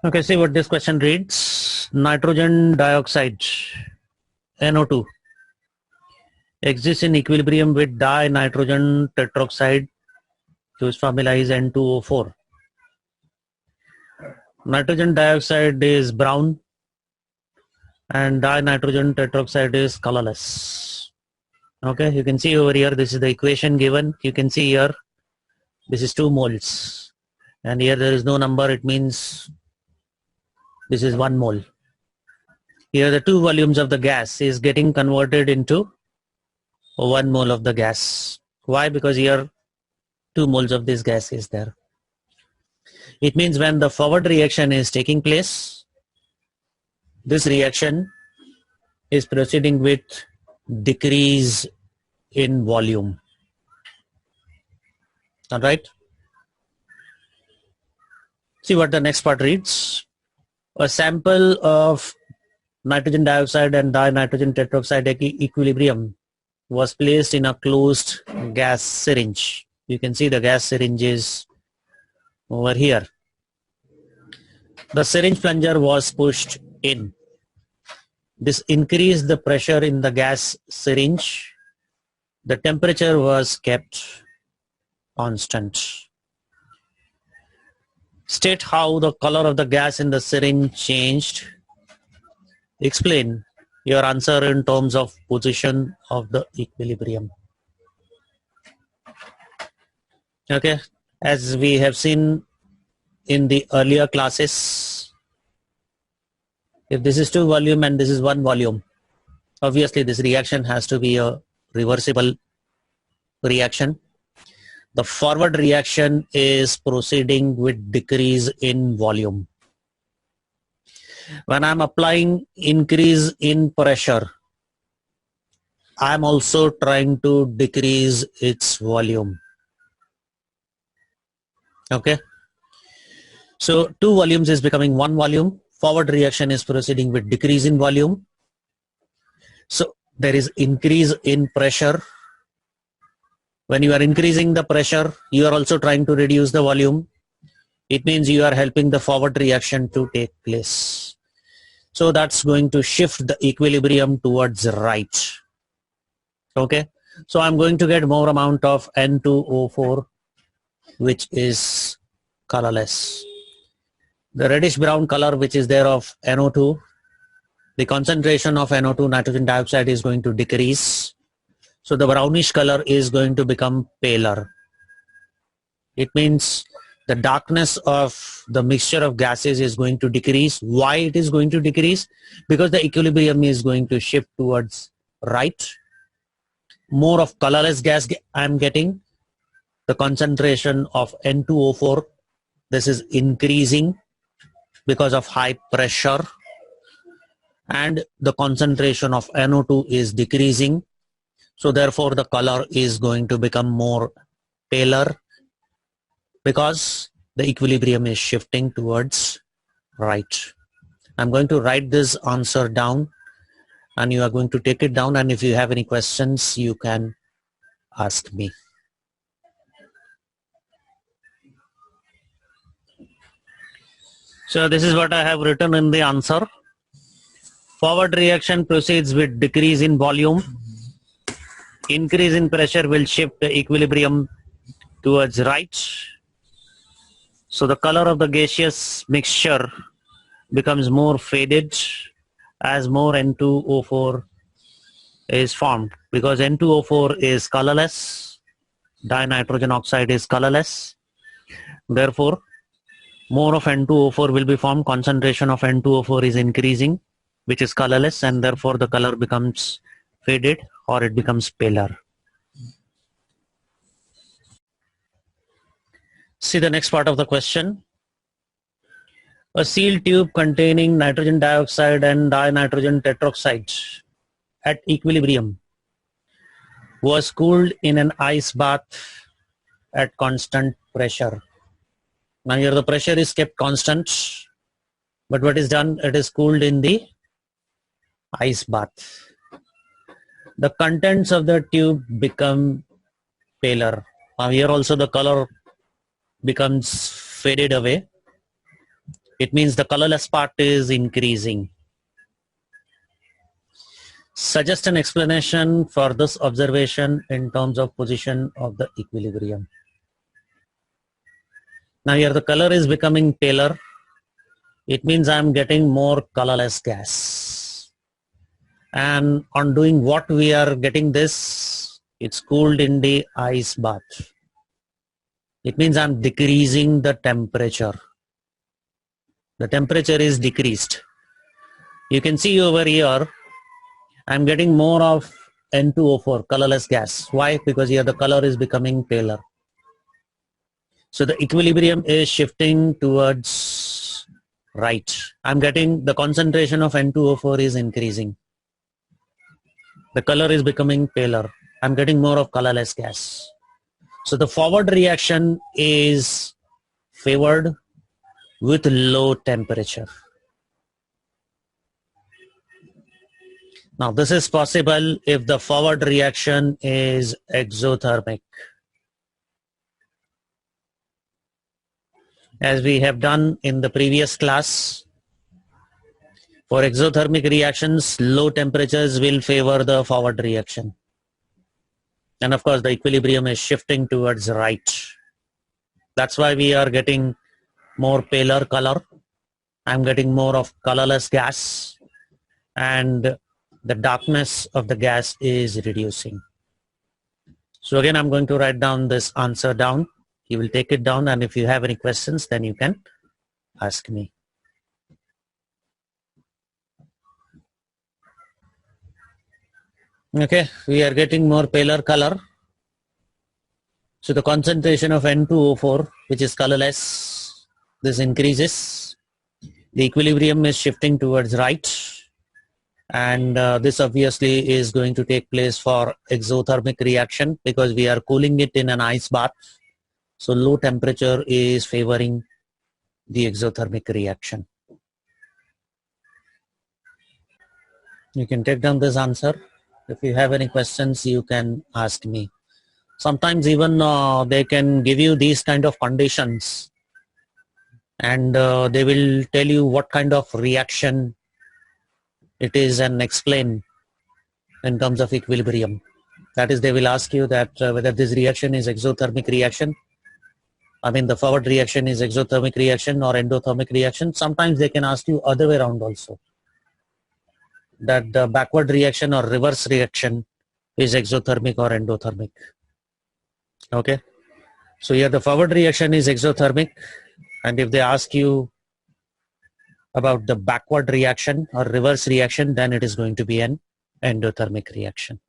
Okay, see what this question reads. Nitrogen dioxide, NO2, exists in equilibrium with dinitrogen tetroxide, whose formula is N2O4. Nitrogen dioxide is brown and dinitrogen tetroxide is colorless. Okay, you can see over here, this is the equation given. You can see here, this is 2 moles. And here there is no number, it means this is 1 mole. Here the 2 volumes of the gas is getting converted into 1 mole of the gas. Why? Because here 2 moles of this gas is there. It means when the forward reaction is taking place, this reaction is proceeding with decrease in volume. All right. See what the next part reads. A sample of nitrogen dioxide and dinitrogen tetroxide equilibrium was placed in a closed gas syringe. You can see the gas syringe is over here. The syringe plunger was pushed in. This increased the pressure in the gas syringe. The temperature was kept constant. State how the color of the gas in the syringe changed. Explain your answer in terms of position of the equilibrium. Okay, as we have seen in the earlier classes, if this is 2 volume and this is 1 volume, obviously this reaction has to be a reversible reaction. The forward reaction is proceeding with decrease in volume. When I'm applying increase in pressure, I'm also trying to decrease its volume. Okay. So 2 volumes is becoming 1 volume. Forward reaction is proceeding with decrease in volume. So there is increase in pressure. When you are increasing the pressure, you are also trying to reduce the volume. It means you are helping the forward reaction to take place. So that's going to shift the equilibrium towards right. Okay. So I'm going to get more amount of N2O4, which is colorless. The reddish brown color which is there of NO2, the concentration of NO2, nitrogen dioxide, is going to decrease. So the brownish color is going to become paler. It means the darkness of the mixture of gases is going to decrease. Why it is going to decrease? Because the equilibrium is going to shift towards right. More of colorless gas I'm getting. The concentration of N2O4, this is increasing because of high pressure, and the concentration of NO2 is decreasing. So therefore the color is going to become more paler because the equilibrium is shifting towards right. I'm going to write this answer down and you are going to take it down, and if you have any questions you can ask me. So this is what I have written in the answer. Forward reaction proceeds with decrease in volume. Increase in pressure will shift the equilibrium towards right. So the color of the gaseous mixture becomes more faded as more N2O4 is formed, because N2O4 is colorless, dinitrogen oxide is colorless. Therefore, more of N2O4 will be formed. Concentration of N2O4 is increasing, which is colorless, and therefore the color becomes faded or it becomes paler. See the next part of the question. A sealed tube containing nitrogen dioxide and dinitrogen tetroxide at equilibrium was cooled in an ice bath at constant pressure. Now here the pressure is kept constant, but what is done? It is cooled in the ice bath. The contents of the tube become paler. Now here also the color becomes faded away. It means the colorless part is increasing. Suggest an explanation for this observation in terms of position of the equilibrium. Now here the color is becoming paler. It means I'm getting more colorless gas. And on doing what we are getting this, it's cooled in the ice bath. It means I'm decreasing the temperature. The temperature is decreased. You can see over here, I'm getting more of N2O4, colorless gas. Why? Because here the color is becoming paler. So the equilibrium is shifting towards right. I'm getting the concentration of N2O4 is increasing. The color is becoming paler. I'm getting more of colorless gas. So the forward reaction is favored with low temperature. Now this is possible if the forward reaction is exothermic. As we have done in the previous class, for exothermic reactions, low temperatures will favor the forward reaction. And of course, the equilibrium is shifting towards right. That's why we are getting more paler color. I'm getting more of colorless gas, and the darkness of the gas is reducing. So again, I'm going to write down this answer down. You will take it down, and if you have any questions, then you can ask me. Okay, we are getting more paler color. So the concentration of N2O4, which is colorless, this increases. The equilibrium is shifting towards right. And this obviously is going to take place for exothermic reaction because we are cooling it in an ice bath. So low temperature is favoring the exothermic reaction. You can take down this answer. If you have any questions, you can ask me. Sometimes even they can give you these kind of conditions, and they will tell you what kind of reaction it is and explain in terms of equilibrium. That is, they will ask you that whether this reaction is exothermic reaction. I mean, the forward reaction is exothermic reaction or endothermic reaction. Sometimes they can ask you other way around also, that the backward reaction or reverse reaction is exothermic or endothermic. Okay, so here the forward reaction is exothermic, and if they ask you about the backward reaction or reverse reaction, then it is going to be an endothermic reaction.